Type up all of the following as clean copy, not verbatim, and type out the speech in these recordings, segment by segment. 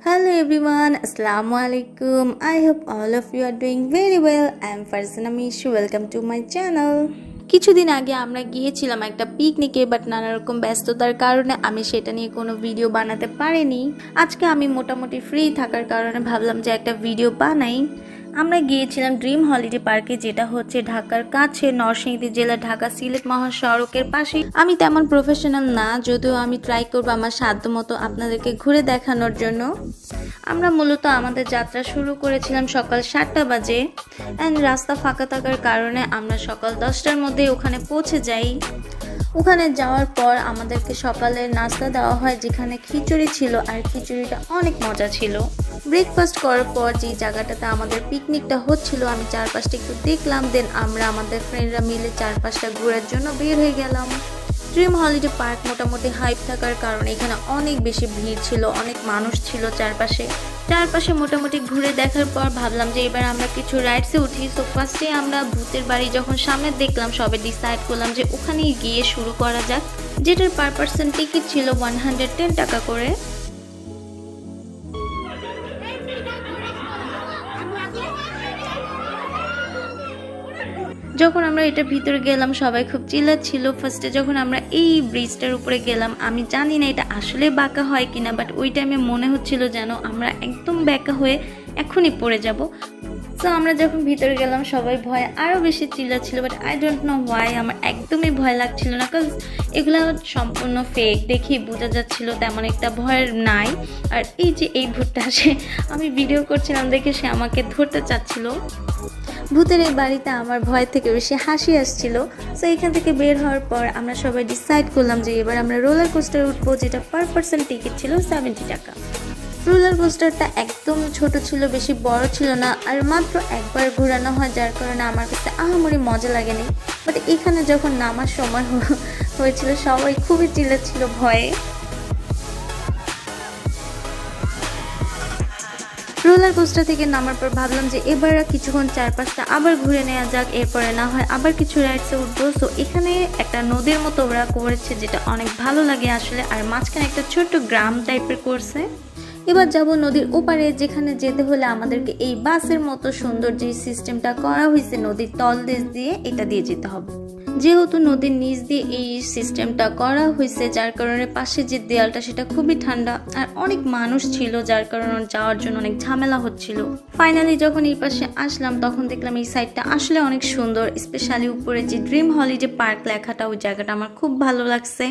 Hello everyone, Assalamu alaikum. I hope all of you are doing very well. I am Farzana Mishu. Welcome to my channel. কিছুদিন আগে আমরা গিয়েছিলাম একটা পিকনিকে, but নানা রকম ব্যস্ততার কারণে আমি সেটা নিয়ে কোনো ভিডিও বানাতে পারিনি। আজকে আমি মোটামুটি ফ্রি থাকার কারণে ভাবলাম যে একটা ভিডিও বানাই। আমরা গিয়েছিলাম ড্রিম হলিডে পার্কে, যেটা হচ্ছে ঢাকার কাছে নরসিংদী জেলা ঢাকা সিলেট মহাসড়কের পাশে। আমি তেমন প্রফেশনাল না, যদিও আমি ট্রাই করবো আমার সাধ্য মতো আপনাদেরকে ঘুরে দেখানোর জন্য। আমরা মূলত আমাদের যাত্রা শুরু করেছিলাম সকাল 7টা বাজে, অ্যান্ড রাস্তা ফাঁকা থাকার কারণে আমরা সকাল 10টার মধ্যে ওখানে পৌঁছে যাই। ওখানে যাওয়ার পর আমাদেরকে সকালের নাস্তা দেওয়া হয়, যেখানে খিচুড়ি ছিল, আর খিচুড়িটা অনেক মজা ছিল। ব্রেকফাস্ট করার পর যে জায়গাটাতে আমাদের পিকনিকটা হচ্ছিল, আমি চারপাশটা একটু দেখলাম, দেন আমরা আমাদের ফ্রেন্ডরা মিলে চারপাশটা ঘোরার জন্য বের হয়ে গেলাম। ড্রিম হলিডে পার্ক মোটামুটি হাইপ থাকার কারণে এখানে অনেক বেশি ভিড় ছিল, অনেক মানুষ ছিল চারপাশে মোটামুটি ঘুরে দেখার পর ভাবলাম যে এবার আমরা কিছু রাইডসে উঠি। সো ফার্স্টে আমরা ভূতের বাড়ি যখন সামনে দেখলাম, সবে ডিসাইড করলাম যে ওখানেই গিয়ে শুরু করা যাক, যেটার পার পার্সন টিকিট ছিল 110 টাকা করে। যখন আমরা এটার ভিতরে গেলাম সবাই খুব চিল্লাচ্ছিল। ফার্স্টে যখন আমরা এই ব্রিজটার উপরে গেলাম, আমি জানি না এটা আসলে বাঁকা হয় কিনা, বাট ওই টাইমে মনে হচ্ছিল যেন আমরা একদম বাঁকা হয়ে এখনই পড়ে যাব। সো আমরা যখন ভিতরে গেলাম সবাই ভয় আরও বেশি চিল্লাচ্ছিল, but I don't know why আমার একদমই ভয় লাগছিল না, কারণ এগুলো সম্পূর্ণ ফেক, দেখেই বোঝা যাচ্ছিল তেমন একটা ভয়ের নাই। আর এই যে এই ভূতটা আসে, আমি ভিডিও করছিলাম দেখে সে আমাকে ধরতে চাচ্ছিল। ভূতের এই বাড়িতে আমার ভয় থেকে বেশি হাসি আসছিল। সো এখান থেকে বের হওয়ার পর আমরা সবাই ডিসাইড করলাম যে এবার আমরা রোলার কোস্টার উঠবো, যেটা পার পার্সন টিকিট ছিল 70 টাকা। রোলার কোস্টারটা একদম ছোট ছিল, বেশি বড় ছিল না, আর মাত্র একবার ঘোরানো হয়, যার কারণে আমার কাছে আহামরি মজা লাগেনি। বাট এখানে যখন নামার সময় হয়েছিল সবাই খুবই চিল্লাচ্ছিল ভয়ে। রোলার কোস্টার থেকে নামার পর ভাবলাম যে এবার কিছুক্ষণ চারপাশটা আবার ঘুরে নেওয়া যাক, এরপরে না হয় আবার কিছু রাইডসে উঠবো। সো এখানে একটা নদীর মতো ওরা করেছে, যেটা অনেক ভালো লাগে আসলে, আর মাঝখানে একটা ছোট্ট গ্রাম টাইপের করছে। এবার যাব নদীর ওপারে, যেখানে যেতে হলে আমাদেরকে এই বাসের মতো সুন্দর যে সিস্টেমটা করা হয়েছে নদীর তল দেশ দিয়ে, এটা দিয়ে যেতে হবে। যেহেতু নদীর নিচ দিয়ে এই সিস্টেমটা করা হয়েছে, যার কারণে পাশে যে দেয়ালটা সেটা খুবই ঠান্ডা, আর অনেক মানুষ ছিল, যার কারণে যাওয়ার জন্য অনেক ঝামেলা হচ্ছিল। ফাইনালি যখন এই পাশে আসলাম, তখন দেখলাম এই সাইডটা আসলে অনেক সুন্দর, স্পেশালি উপরে যে ড্রিম হলিডে পার্ক লেখাটা, ওই জায়গাটা আমার খুব ভালো লাগছে।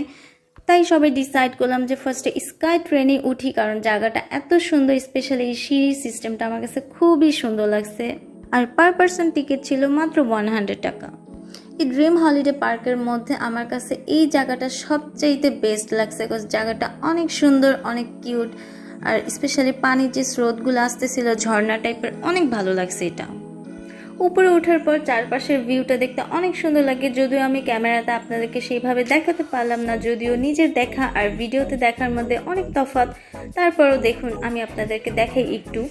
তাই সবাই ডিসাইড করলাম যে ফার্স্টে স্কাই ট্রেনে উঠি, কারণ জায়গাটা এত সুন্দর, স্পেশালি এই সিঁড়ি সিস্টেমটা আমার কাছে খুবই সুন্দর লাগছে। আর পার পার্সন টিকিট ছিল মাত্র 100 টাকা। এই ড্রিম হলিডে পার্কের মধ্যে আমার কাছে এই জায়গাটা সবচাইতে বেস্ট লাগছে, বিকজ জায়গাটা অনেক সুন্দর, অনেক কিউট, আর স্পেশালি পানির যে স্রোতগুলো আসতেছিল ঝর্ণা টাইপের, অনেক ভালো লাগছে এটা। উপরে ওঠার পর চারপাশের ভিউটা দেখতে অনেক সুন্দর লাগে, যদিও আমি ক্যামেরাতে আপনাদেরকে সেইভাবে দেখাতে পারলাম না, যদিও নিজের দেখা আর ভিডিওতে দেখার মধ্যে অনেক তফাৎ। তারপরও দেখুন আমি আপনাদেরকে দেখাই একটু।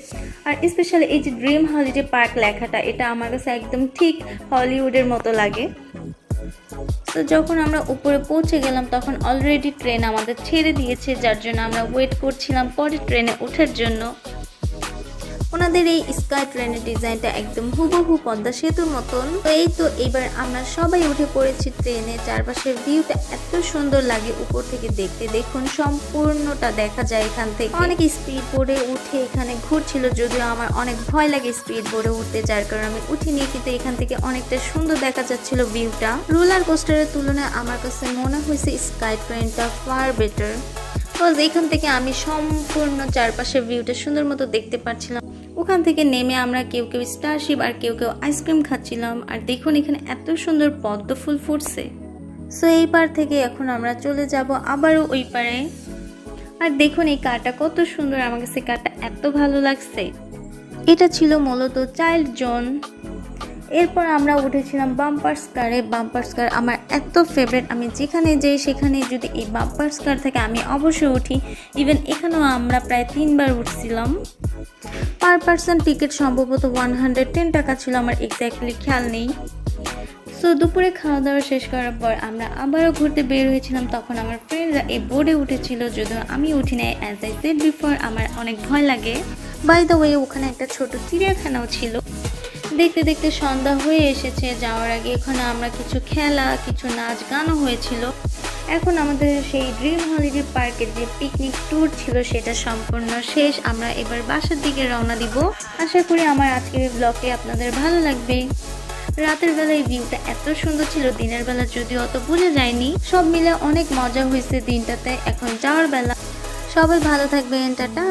আর স্পেশালি এই যে ড্রিম হলিডে পার্ক লেখাটা, এটা আমার কাছে একদম ঠিক হলিউডের মতো লাগে। তো যখন আমরা উপরে পৌঁছে গেলাম, তখন অলরেডি ট্রেন আমাদের ছেড়ে দিয়েছে, যার জন্য আমরা ওয়েট করছিলাম পরের ট্রেনে ওঠার জন্য। ওনাদের এই স্কাই ট্রেনের ডিজাইনটা একদম হুবহু পদ্মা সেতুর মতন। তো এই তো এবার আমরা সবাই উঠে পড়েছি ট্রেনে। চারপাশের ভিউটা এত সুন্দর লাগে উপর থেকে দেখতে, দেখুন সম্পূর্ণটা দেখা যায় এখান থেকে। অনেক স্পিড বোর্ডে উঠে এখানে ঘুরছিল, যদিও আমার অনেক ভয় লাগে স্পিড বোর্ডে উঠতে, যার কারণে আমি উঠিনি, কিন্তু এখান থেকে অনেকটা সুন্দর দেখা যাচ্ছিল ভিউটা। রোলার কোস্টারের তুলনায় আমার কাছে মনে হয়েছে স্কাই ট্রেনটা ফার বেটার, বিকজ এখান থেকে আমি সম্পূর্ণ চারপাশের ভিউটা সুন্দর মতো দেখতে পাচ্ছিলাম। ওখান থেকে নেমে আমরা কেউ কেউ স্টারশিপ আর কেউ কেউ আইসক্রিম খাচ্ছিলাম, আর দেখুন এখানে এত সুন্দর পদ্ম ফুল ফুটছে। সো এই পার থেকে এখন আমরা চলে যাব আবারও ওই পারে। আর দেখুন এই কারটা কত সুন্দর, আমার কাছে কারটা এত ভালো লাগছে। এটা ছিল মূলত চাইল্ড জোন। এরপর আমরা উঠেছিলাম বাম্পার্স কারে। বাম্পার্স কার আমার এত ফেভারিট, আমি যেখানে যাই সেখানে যদি এই বাম্পার্স কার থেকে আমি অবশ্যই উঠি। ইভেন এখানেও আমরা প্রায় 3বার উঠছিলাম। পার পার্সন টিকিট সম্ভবত 110 টাকা ছিল, আমার এক্স্যাক্টলি খেয়াল নেই। সো দুপুরে খাওয়া দাওয়া শেষ করার পর আমরা আবারও ঘুরতে বের হয়েছিলাম। তখন আমার ফ্রেন্ডরা এই বোর্ডে উঠেছিল, যদিও আমি উঠি নাই। অ্যাজ আই সেড বিফোর, আমার অনেক ভয় লাগে। বাই দ্য ওয়ে, ওখানে একটা ছোট চিড়িয়াখানাও ছিল। দেখতে দেখতে সন্ধ্যা হয়ে এসেছে। যাওয়ার আগে এখানে আমরা কিছু খেলা, কিছু নাচ গানও হয়েছিল। এখন আমাদের সেই ড্রিম হলিডে পার্কের যে পিকনিক ট্যুর ছিল সেটা সম্পূর্ণ শেষ। আমরা এবার বাসার দিকে রওনা দিব। আশা করি আমার আজকের ব্লগে আপনাদের ভালো লাগবে। রাতের বেলা এই ভিউটা এত সুন্দর ছিল, দিনের বেলা যদিও অত বোঝা যায়নি। সব মিলে অনেক মজা হয়েছে দিনটাতে। এখন যাওয়ার বেলা। সবাই ভালো থাকবেন, টাটা।